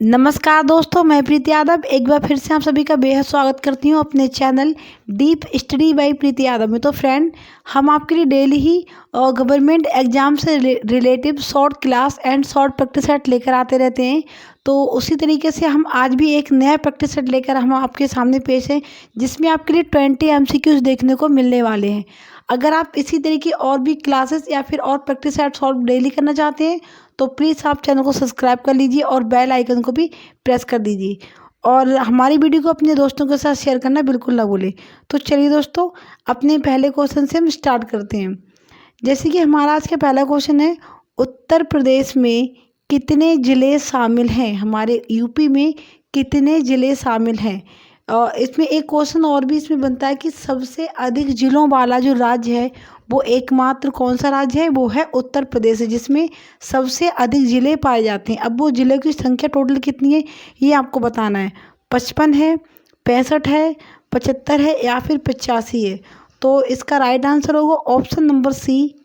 नमस्कार दोस्तों, मैं प्रीति यादव एक बार फिर से आप सभी का बेहद स्वागत करती हूँ अपने चैनल डीप स्टडी बाय प्रीति यादव में। तो फ्रेंड, हम आपके लिए डेली ही गवर्नमेंट एग्जाम से relative short class and short practice set लेकर आते रहते हैं। तो उसी तरीके से हम आज भी एक नया प्रैक्टिस सेट लेकर हम आपके सामने पेश हैं, जिसमें आपके लिए 20 MCQs देखने को मिलने वाले हैं। अगर आप इसी तरीके और भी क्लासेस या फिर और प्रैक्टिस सेट सॉल्व डेली करना चाहते हैं तो प्लीज़ आप चैनल को सब्सक्राइब कर लीजिए और बेल आइकन को भी प्रेस कर दीजिए और हमारी वीडियो को अपने दोस्तों के साथ शेयर करना बिल्कुल ना भूलें। तो चलिए दोस्तों, अपने पहले क्वेश्चन से हम स्टार्ट करते हैं। जैसे कि हमारा आज का पहला क्वेश्चन है, उत्तर प्रदेश में कितने ज़िले शामिल हैं? हमारे यूपी में कितने ज़िले शामिल हैं? इसमें एक क्वेश्चन और भी इसमें बनता है कि सबसे अधिक ज़िलों वाला जो राज्य है वो एकमात्र कौन सा राज्य है? वो है उत्तर प्रदेश है, जिसमें सबसे अधिक ज़िले पाए जाते हैं। अब वो ज़िलों की संख्या टोटल कितनी है ये आपको बताना है। 55 है, 65 है, 75 है या फिर 85 है। तो इसका राइट आंसर होगा ऑप्शन नंबर सी,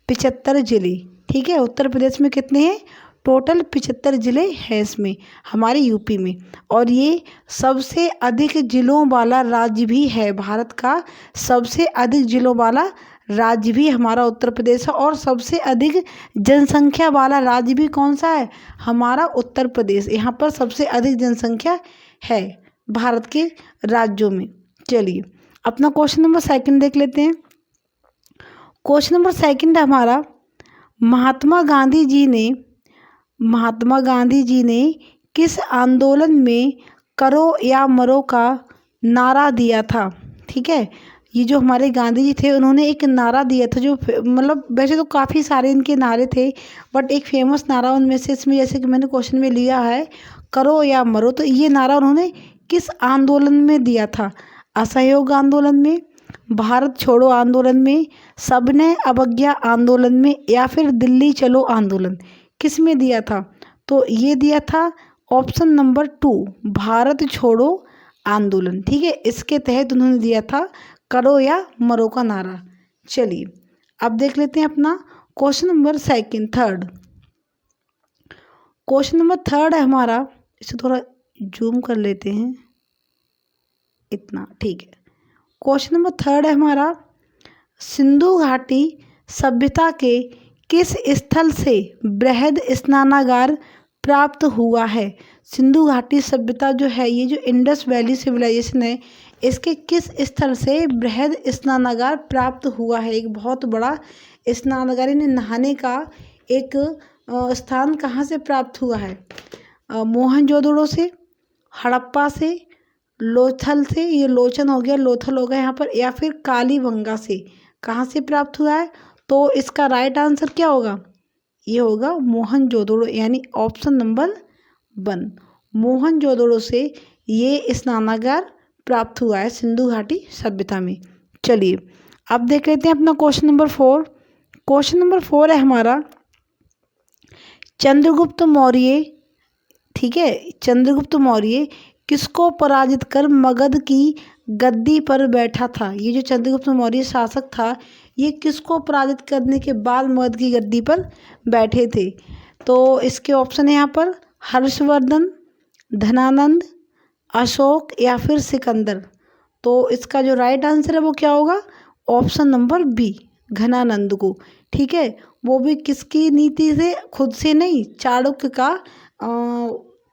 75 ज़िले। ठीक है, उत्तर प्रदेश में कितने हैं? टोटल 75 ज़िले हैं इसमें, हमारे यूपी में। और ये सबसे अधिक ज़िलों वाला राज्य भी है। भारत का सबसे अधिक ज़िलों वाला राज्य भी हमारा उत्तर प्रदेश है। और सबसे अधिक जनसंख्या वाला राज्य भी कौन सा है? हमारा उत्तर प्रदेश। यहाँ पर सबसे अधिक जनसंख्या है भारत के राज्यों में। चलिए अपना क्वेश्चन नंबर सेकंड देख लेते हैं। क्वेश्चन नंबर सेकंड है हमारा, महात्मा गांधी जी ने किस आंदोलन में करो या मरो का नारा दिया था? ठीक है, ये जो हमारे गांधी जी थे उन्होंने एक नारा दिया था, जो मतलब वैसे तो काफ़ी सारे इनके नारे थे बट एक फेमस नारा उनमें से, इसमें जैसे कि मैंने क्वेश्चन में लिया है करो या मरो, तो ये नारा उन्होंने किस आंदोलन में दिया था? असहयोग आंदोलन में, भारत छोड़ो आंदोलन में, सबने अवज्ञा आंदोलन में या फिर दिल्ली चलो आंदोलन? किस में दिया था? तो ये दिया था ऑप्शन नंबर 2, भारत छोड़ो आंदोलन। ठीक है, इसके तहत उन्होंने दिया था करो या मरो का नारा। चलिए अब देख लेते हैं अपना question number third. Question number third है हमारा, इसे थोड़ा जूम कर लेते हैं, इतना ठीक है। क्वेश्चन नंबर थर्ड है हमारा, सिंधु घाटी सभ्यता के किस स्थल से बृहद स्नानागार प्राप्त हुआ है? सिंधु घाटी सभ्यता जो है, ये जो इंडस वैली सिविलाइजेशन है, इसके किस स्थल से बृहद स्नानागार प्राप्त हुआ है? एक बहुत बड़ा स्नानागार, इन्हें नहाने का एक स्थान कहाँ से प्राप्त हुआ है? मोहनजोदड़ो से, हड़प्पा से, लोथल से, ये लोचन हो गया, लोथल हो गया यहाँ पर, या फिर कालीबंगा से? कहाँ से प्राप्त हुआ है? तो इसका राइट आंसर क्या होगा? ये होगा मोहनजोदड़ो, यानी ऑप्शन नंबर 1, मोहनजोदड़ो से ये स्नानागार प्राप्त हुआ है सिंधु घाटी सभ्यता में। चलिए अब देख लेते हैं अपना क्वेश्चन नंबर 4। क्वेश्चन नंबर 4 है हमारा, चंद्रगुप्त मौर्य, ठीक है, चंद्रगुप्त मौर्य किसको पराजित कर मगध की गद्दी पर बैठा था? ये जो चंद्रगुप्त मौर्य शासक था, ये किसको पराजित करने के बाद मगध की गद्दी पर बैठे थे? तो इसके ऑप्शन है यहाँ पर हर्षवर्धन, धनानंद, अशोक या फिर सिकंदर? तो इसका जो राइट आंसर है वो क्या होगा? ऑप्शन नंबर बी, घनानंद को। ठीक है, वो भी किसकी नीति से? खुद से नहीं,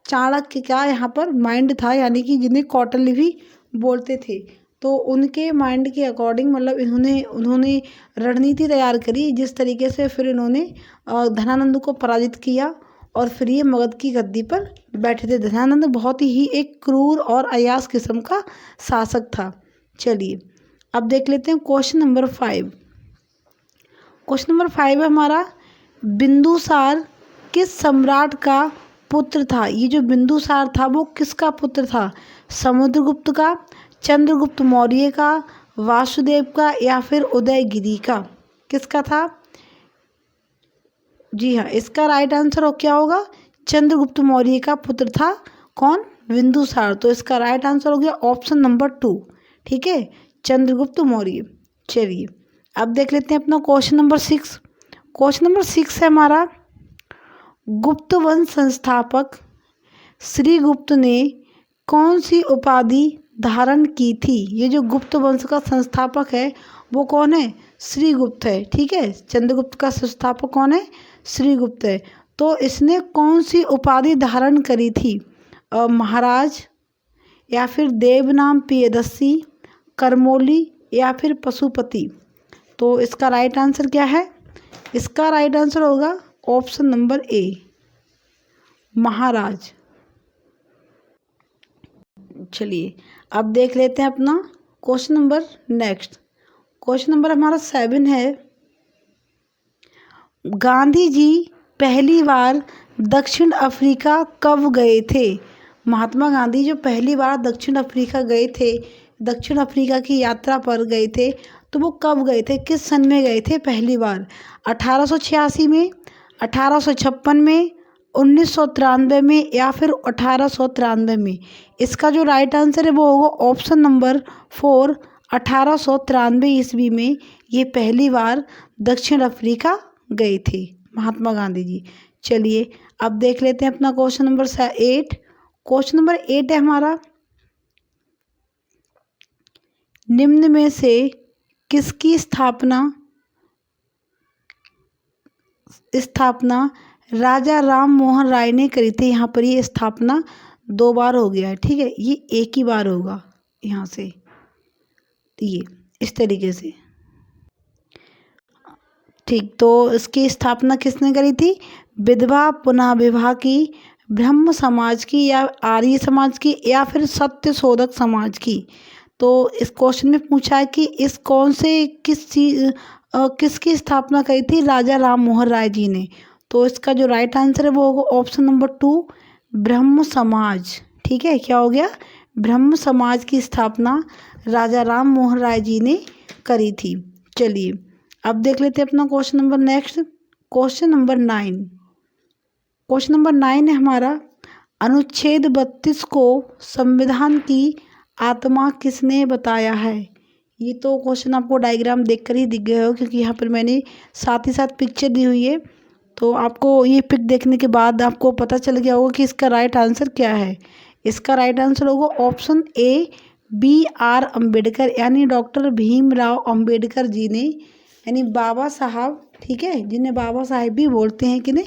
चाणक्य का यहाँ पर माइंड था, यानी कि जिन्हें कौटिल्य भी बोलते थे। तो उनके माइंड के अकॉर्डिंग, मतलब उन्होंने रणनीति तैयार करी, जिस तरीके से फिर इन्होंने धनानंद को पराजित किया और फिर ये मगध की गद्दी पर बैठे थे। धनानंद बहुत ही एक क्रूर और अयास किस्म का शासक था। चलिए अब देख लेते हैं क्वेश्चन नंबर 5। क्वेश्चन नंबर 5 है हमारा, बिंदुसार किस सम्राट का पुत्र था? ये जो बिंदुसार था वो किसका पुत्र था? समुद्रगुप्त का, चंद्रगुप्त मौर्य का, वासुदेव का या फिर उदयगिरि का? किसका था? जी हाँ, इसका राइट आंसर क्या होगा? चंद्रगुप्त मौर्य का पुत्र था। कौन? बिंदुसार। तो इसका राइट आंसर हो गया ऑप्शन नंबर 2। ठीक है, चंद्रगुप्त मौर्य। चलिए अब देख लेते हैं अपना क्वेश्चन नंबर 6। क्वेश्चन नंबर 6 है हमारा, गुप्त वंश संस्थापक श्रीगुप्त ने कौन सी उपाधि धारण की थी? ये जो गुप्त वंश का संस्थापक है वो कौन है? श्रीगुप्त है। ठीक है, चंद्रगुप्त का संस्थापक कौन है? श्रीगुप्त है। तो इसने कौन सी उपाधि धारण करी थी? महाराज, या फिर देवनाम प्रियदर्शी, करमौली, या फिर पशुपति। तो इसका राइट आंसर क्या है? इसका राइट आंसर होगा ऑप्शन नंबर ए, महाराज। चलिए अब देख लेते हैं अपना question number next. Question number हमारा 7 है, गांधी जी पहली बार दक्षिण अफ्रीका कब गए थे? महात्मा गांधी जो पहली बार दक्षिण अफ्रीका गए थे, दक्षिण अफ्रीका की यात्रा पर गए थे, तो वो कब गए थे, किस सन में गए थे पहली बार? 1886 में, 1856 में, 1993 में, या फिर 1893 में? इसका जो राइट आंसर है वो होगा ऑप्शन नंबर 4, 1893 ईस्वी में ये पहली बार दक्षिण अफ्रीका गए थे महात्मा गांधी जी। चलिए अब देख लेते हैं अपना क्वेश्चन नंबर 8। क्वेश्चन नंबर 8 है हमारा, निम्न में से किसकी स्थापना राजा राम मोहन राय ने करी थी? यहाँ पर ये स्थापना 2 बार हो गया है। ठीक है, ये एक ही बार होगा यहाँ से, ये इस तरीके से। ठीक, तो इसकी स्थापना किसने करी थी? विधवा पुनः विवाह की, ब्रह्म समाज की, या आर्य समाज की, या फिर सत्य शोधक समाज की? तो इस क्वेश्चन में पूछा है कि इस कौन से किसकी स्थापना करी थी राजा राम मोहन राय जी ने? तो इसका जो राइट आंसर है वो होगा ऑप्शन नंबर 2, ब्रह्म समाज। ठीक है, क्या हो गया? ब्रह्म समाज की स्थापना राजा राम मोहन राय जी ने करी थी। चलिए अब देख लेते हैं अपना question number next. Question number 9। Question number 9 है हमारा, अनुच्छेद 32 को संविधान की आत्मा किसने बताया है? ये तो क्वेश्चन आपको डायग्राम देखकर ही दिख गया हो, क्योंकि यहाँ पर मैंने साथ ही साथ पिक्चर दी हुई है, तो आपको ये पिक देखने के बाद आपको पता चल गया होगा कि इसका राइट आंसर क्या है। इसका राइट आंसर होगा ऑप्शन ए, BR अम्बेडकर, यानी डॉक्टर भीमराव अम्बेडकर जी ने, यानी बाबा साहब, ठीक है, जिन्हें बाबा साहेब भी बोलते हैं कि नहीं,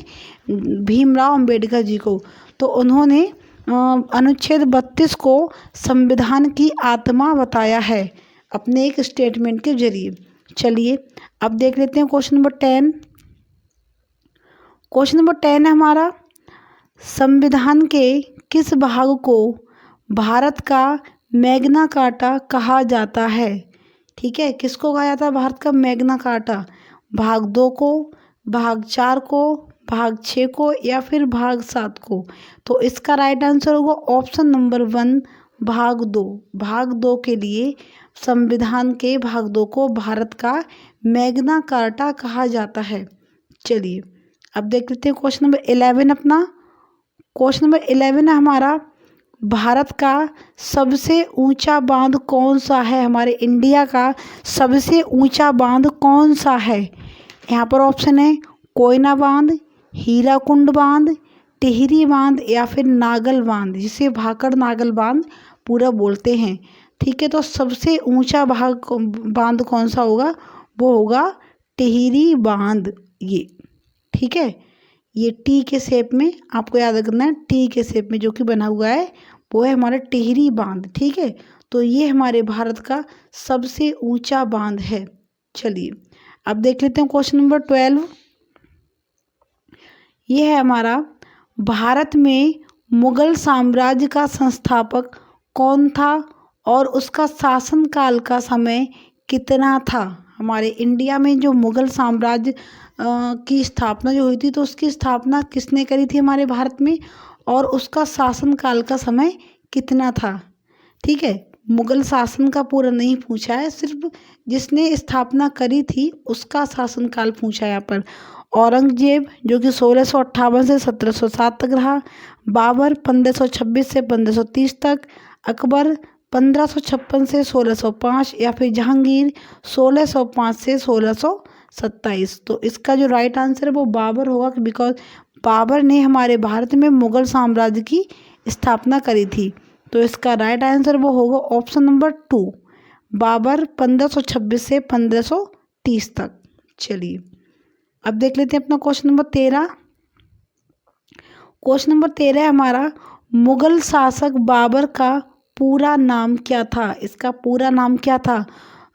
भीमराव अम्बेडकर जी को। तो उन्होंने अनुच्छेद 32 को संविधान की आत्मा बताया है अपने एक स्टेटमेंट के जरिए। चलिए अब देख लेते हैं क्वेश्चन नंबर 10। क्वेश्चन नंबर 10 है हमारा, संविधान के किस भाग को भारत का मैग्ना कार्टा कहा जाता है? ठीक है, किसको कहा जाता है भारत का मैग्ना कार्टा? भाग 2 को, भाग 4 को, भाग 6 को, या फिर भाग 7 को? तो इसका राइट आंसर होगा ऑप्शन नंबर 1, भाग 2। भाग 2 के लिए संविधान के भाग 2 को भारत का मैग्ना कार्टा कहा जाता है। चलिए अब देख लेते हैं क्वेश्चन नंबर 11 अपना। क्वेश्चन नंबर 11 है हमारा, भारत का सबसे ऊंचा बांध कौन सा है? हमारे इंडिया का सबसे ऊंचा बांध कौन सा है? यहाँ पर ऑप्शन है कोयना बांध, हीराकुंड बांध, टिहरी बांध, या फिर नागल बांध, जिसे भाखड़ नागल बांध पूरा बोलते हैं। ठीक है, तो सबसे ऊंचा बांध कौन सा होगा? वो होगा टिहरी बांध। ये ठीक है, ये टी के शेप में आपको याद रखना है, टी के शेप में जो कि बना हुआ है वो है हमारा टिहरी बांध। ठीक है, तो ये हमारे भारत का सबसे ऊंचा बांध है। चलिए अब देख लेते हैं क्वेश्चन नंबर 12। ये है हमारा, भारत में मुगल साम्राज्य का संस्थापक कौन था और उसका शासनकाल का समय कितना था? हमारे इंडिया में जो मुगल साम्राज्य की स्थापना जो हुई थी, तो उसकी स्थापना किसने करी थी हमारे भारत में, और उसका शासनकाल का समय कितना था? ठीक है, मुगल शासन का पूरा नहीं पूछा है, सिर्फ जिसने स्थापना करी थी उसका शासनकाल पूछा है यहाँ पर। औरंगजेब जो कि 1658 से 1707 तक रहा, बाबर 1526 से 1530 तक, अकबर 1556 से 1605, या फिर जहांगीर 1605 से 1627। तो इसका जो राइट आंसर है वो बाबर होगा, बिकॉज बाबर ने हमारे भारत में मुगल साम्राज्य की स्थापना करी थी? तो इसका राइट आंसर वो होगा ऑप्शन नंबर 2, बाबर 1526 से 1530 तक। चलिए अब देख लेते हैं अपना क्वेश्चन नंबर 13। क्वेश्चन नंबर 13 है हमारा, मुगल शासक बाबर का पूरा नाम क्या था? इसका पूरा नाम क्या था?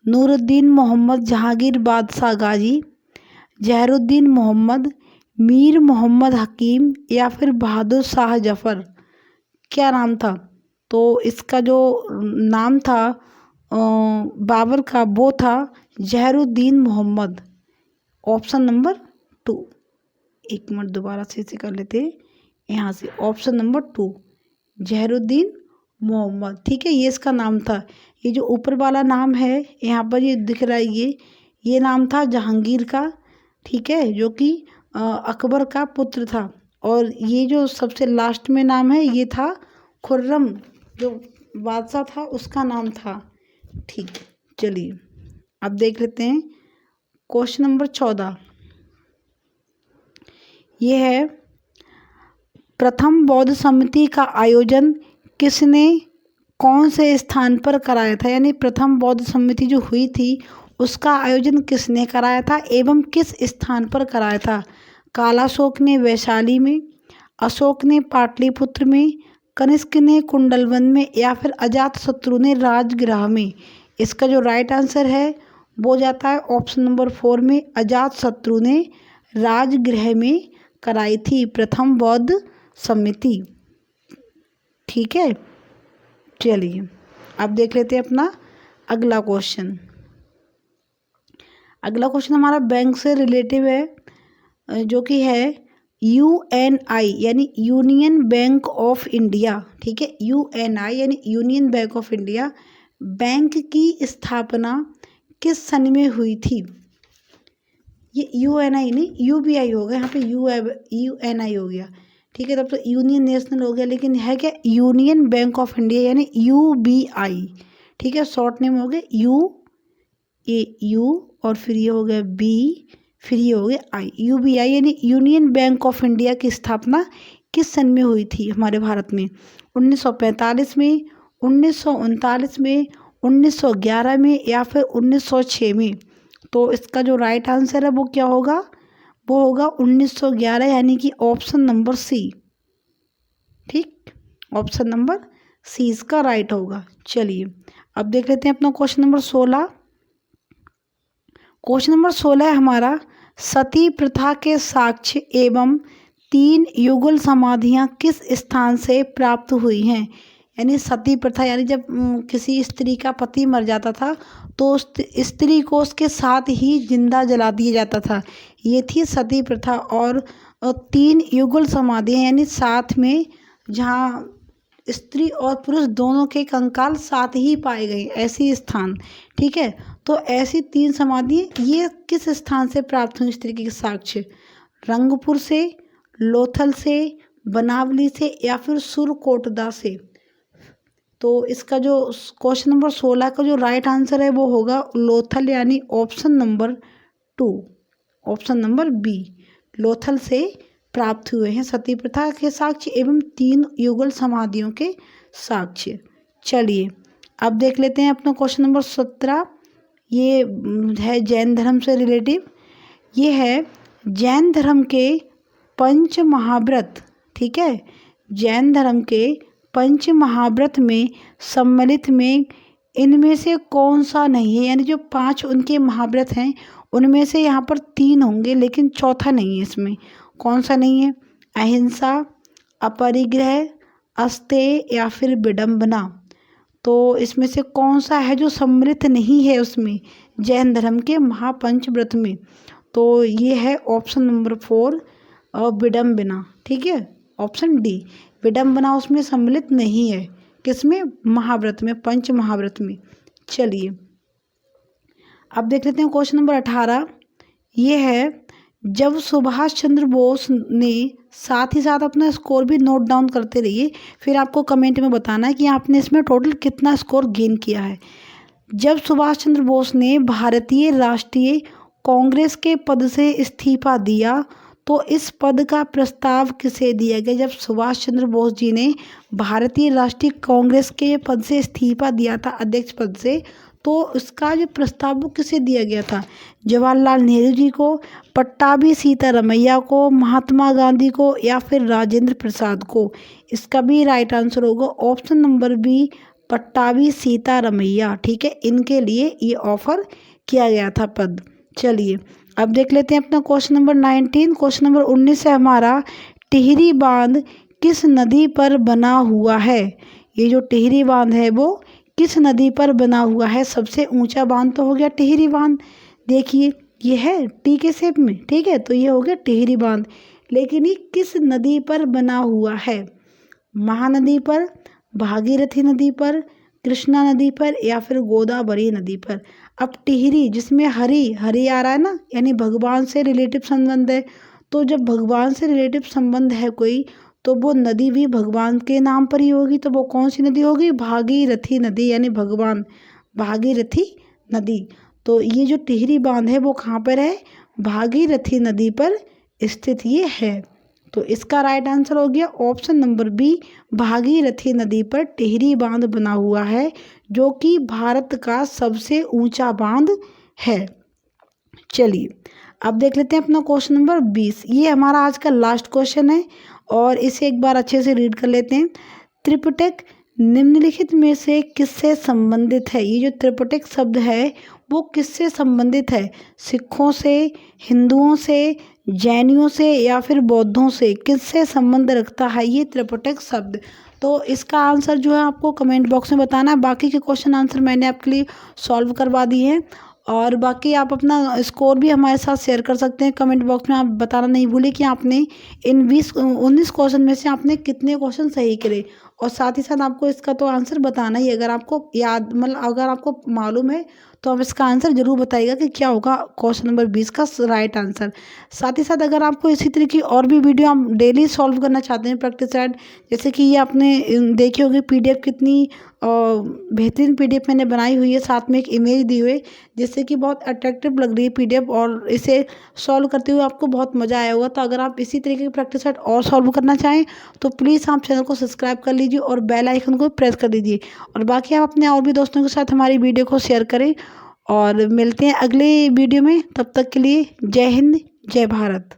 नूरुद्दीन मोहम्मद जहांगीर बादशाह गाजी, जहरुद्दीन मोहम्मद, मीर मोहम्मद हकीम, या फिर बहादुर शाह जफर? क्या नाम था? तो इसका जो नाम था बाबर का वो था जहरुद्दीन मोहम्मद, ऑप्शन नंबर 2। एक मिनट दोबारा से इसे कर लेते हैं यहाँ से, ऑप्शन नंबर 2 जहरुद्दीन मोहम्मद। ठीक है, ये इसका नाम था। ये जो ऊपर वाला नाम है यहाँ पर ये दिख रहा है, ये नाम था जहांगीर का, ठीक है, जो कि अकबर का पुत्र था। और ये जो सबसे लास्ट में नाम है ये था खुर्रम, जो बादशाह था उसका नाम था। ठीक है, चलिए अब देख लेते हैं क्वेश्चन नंबर 14। ये है, प्रथम बौद्ध समिति का आयोजन किसने कौन से स्थान पर कराया था? यानी प्रथम बौद्ध समिति जो हुई थी उसका आयोजन किसने कराया था एवं किस स्थान पर कराया था? कालाशोक ने वैशाली में, अशोक ने पाटलिपुत्र में, कनिष्क ने कुंडलवन में, या फिर अजातशत्रु ने राजगृह में? इसका जो राइट आंसर है वो जाता है ऑप्शन नंबर 4 में, अजातशत्रु ने राजगृह में कराई थी प्रथम बौद्ध समिति। ठीक है, चलिए अब देख लेते हैं अपना अगला क्वेश्चन। अगला क्वेश्चन हमारा बैंक से रिलेटिव है, जो कि है UNI यानी यूनियन बैंक ऑफ इंडिया। ठीक है, UNI यानी union bank of India bank की स्थापना किस सन में हुई थी? ये UNI नहीं, UBI हो गया, यहाँ पे UNI हो गया। ठीक है, तब तो यूनियन नेशनल हो गया, लेकिन है क्या? यूनियन बैंक ऑफ इंडिया यानी UBI। ठीक है, शॉर्ट नेम हो गया U और फिर ये हो गया B, फिर ये हो गया I, UBI यानी यूनियन बैंक ऑफ इंडिया की स्थापना किस सन में हुई थी हमारे भारत में? 1945 में, 1939 में, 1911 में, या फिर 1906 में? तो इसका जो राइट आंसर है वो क्या होगा? वो होगा 1911 यानी कि ऑप्शन नंबर C। ठीक, ऑप्शन नंबर C इसका राइट होगा। चलिए अब देख लेते हैं अपना क्वेश्चन नंबर 16। क्वेश्चन नंबर 16 है हमारा, सती प्रथा के साक्ष्य एवं 3 युगल समाधियां किस स्थान से प्राप्त हुई हैं? यानी सती प्रथा यानी जब किसी स्त्री का पति मर जाता था तो उस स्त्री को उसके साथ ही जिंदा जला दिया जाता था, ये थी सती प्रथा। और 3 युगल समाधियां यानी साथ में, जहाँ स्त्री और पुरुष दोनों के कंकाल साथ ही पाए गए, ऐसी स्थान। ठीक है, तो ऐसी 3 समाधि ये किस स्थान से प्राप्त हुई इस तरीके के साक्ष्य? रंगपुर से, लोथल से, बनावली से, या फिर सुरकोटदा से? तो इसका जो क्वेश्चन नंबर 16 का जो राइट आंसर है वो होगा लोथल यानी option number 2, option number B, Lothal से प्राप्त हुए हैं सती प्रथा के साक्ष्य एवं 3 युगल समाधियों के साक्ष्य। चलिए अब देख लेते हैं अपना क्वेश्चन नंबर 17। ये है जैन धर्म से रिलेटिव। ये है जैन धर्म के पंच महाव्रत। ठीक है, जैन धर्म के पंच महाव्रत में सम्मिलित में इनमें से कौन सा नहीं है? यानी जो 5 उनके महाव्रत हैं उनमें से यहाँ पर 3 होंगे लेकिन चौथा नहीं है। इसमें कौन सा नहीं है? अहिंसा, अपरिग्रह, अस्तेय, या फिर विडंबना? तो इसमें से कौन सा है जो सम्मिलित नहीं है उसमें जैन धर्म के महापंच व्रत में? तो ये है ऑप्शन नंबर 4 विडंबना। ठीक है, ऑप्शन D विडंबना उसमें सम्मिलित नहीं है। किसमें? महाव्रत में, पंच महाव्रत में। चलिए अब देख लेते हैं क्वेश्चन नंबर 18। ये है जब सुभाष चंद्र बोस ने, साथ ही साथ अपना स्कोर भी नोट डाउन करते रहिए, फिर आपको कमेंट में बताना है कि आपने इसमें टोटल कितना स्कोर गेन किया है। जब सुभाष चंद्र बोस ने भारतीय राष्ट्रीय कांग्रेस के पद से इस्तीफा दिया तो इस पद का प्रस्ताव किसे दिया गया? जब सुभाष चंद्र बोस जी ने भारतीय राष्ट्रीय कांग्रेस के पद से इस्तीफा दिया था, अध्यक्ष पद से, तो उसका जो प्रस्ताव वो किसे दिया गया था? जवाहरलाल नेहरू जी को, पट्टाभी सीतारमैया को, महात्मा गांधी को, या फिर राजेंद्र प्रसाद को? इसका भी राइट आंसर होगा option number B, Pattabhi Sitaramayya. ठीक है, इनके लिए ये ऑफर किया गया था पद। चलिए अब देख लेते हैं अपना क्वेश्चन नंबर 19। क्वेश्चन नंबर 19 है हमारा, टिहरी बांध किस नदी पर बना हुआ है? ये जो टिहरी बांध है वो किस नदी पर बना हुआ है? सबसे ऊंचा बांध तो हो गया टिहरी बांध, देखिए ये है टी के शेप में, ठीक है, तो ये हो गया टिहरी बांध। लेकिन ये किस नदी पर बना हुआ है? महानदी पर, भागीरथी नदी पर, कृष्णा नदी पर, या फिर गोदावरी नदी पर? अब टिहरी जिसमें हरि हरि आ रहा है ना, यानी भगवान से रिलेटिव संबंध है, तो जब भगवान से रिलेटिव संबंध है कोई, तो वो नदी भी भगवान के नाम पर ही होगी। तो वो कौन सी नदी होगी? भागीरथी नदी, यानी भगवान भागीरथी नदी। तो ये जो टिहरी बांध है वो कहाँ पर है? भागीरथी नदी पर स्थित ये है। तो इसका राइट आंसर हो गया ऑप्शन नंबर बी, भागीरथी नदी पर टिहरी बांध बना हुआ है, जो कि भारत का सबसे ऊंचा बांध है। चलिए अब देख लेते हैं अपना क्वेश्चन नंबर 20। ये हमारा आज का लास्ट क्वेश्चन है और इसे एक बार अच्छे से रीड कर लेते हैं। त्रिपिटक निम्नलिखित में से किससे संबंधित है? ये जो त्रिपिटक शब्द है वो किससे संबंधित है? सिखों से, हिंदुओं से, जैनियों से, या फिर बौद्धों से? किससे संबंध रखता है ये त्रिपिटक शब्द? तो इसका आंसर जो है आपको कमेंट बॉक्स में बताना है। बाकी के क्वेश्चन आंसर मैंने आपके लिए सॉल्व करवा दिए हैं, और बाकी आप अपना स्कोर भी हमारे साथ शेयर कर सकते हैं कमेंट बॉक्स में। आप बताना नहीं भूलें कि आपने इन 19 क्वेश्चन में से आपने कितने क्वेश्चन सही करे, और साथ ही साथ आपको इसका तो आंसर बताना ही। अगर आपको याद, मतलब अगर आपको मालूम है तो आप इसका आंसर जरूर बताइएगा कि क्या होगा क्वेश्चन नंबर 20 का राइट आंसर। साथ ही साथ अगर आपको इसी तरह की और भी वीडियो आप डेली सॉल्व करना चाहते हैं प्रैक्टिस सेट, जैसे कि ये आपने देखी होगी पीडीएफ, कितनी बेहतरीन पीडीएफ मैंने बनाई हुई है, साथ में एक इमेज दी हुई है, जिससे कि बहुत अट्रैक्टिव लग रही है पीडीएफ, और इसे सॉल्व करते हुए आपको बहुत मज़ा आया होगा। तो अगर आप इसी तरीके की प्रैक्टिस सेट और सॉल्व करना चाहें तो प्लीज़ आप चैनल को सब्सक्राइब कर लीजिए और बेल आइकन को प्रेस कर दीजिए, और बाकी आप अपने और भी दोस्तों के साथ हमारी वीडियो को शेयर करें। और मिलते हैं अगले वीडियो में, तब तक के लिए जय हिंद, जय भारत।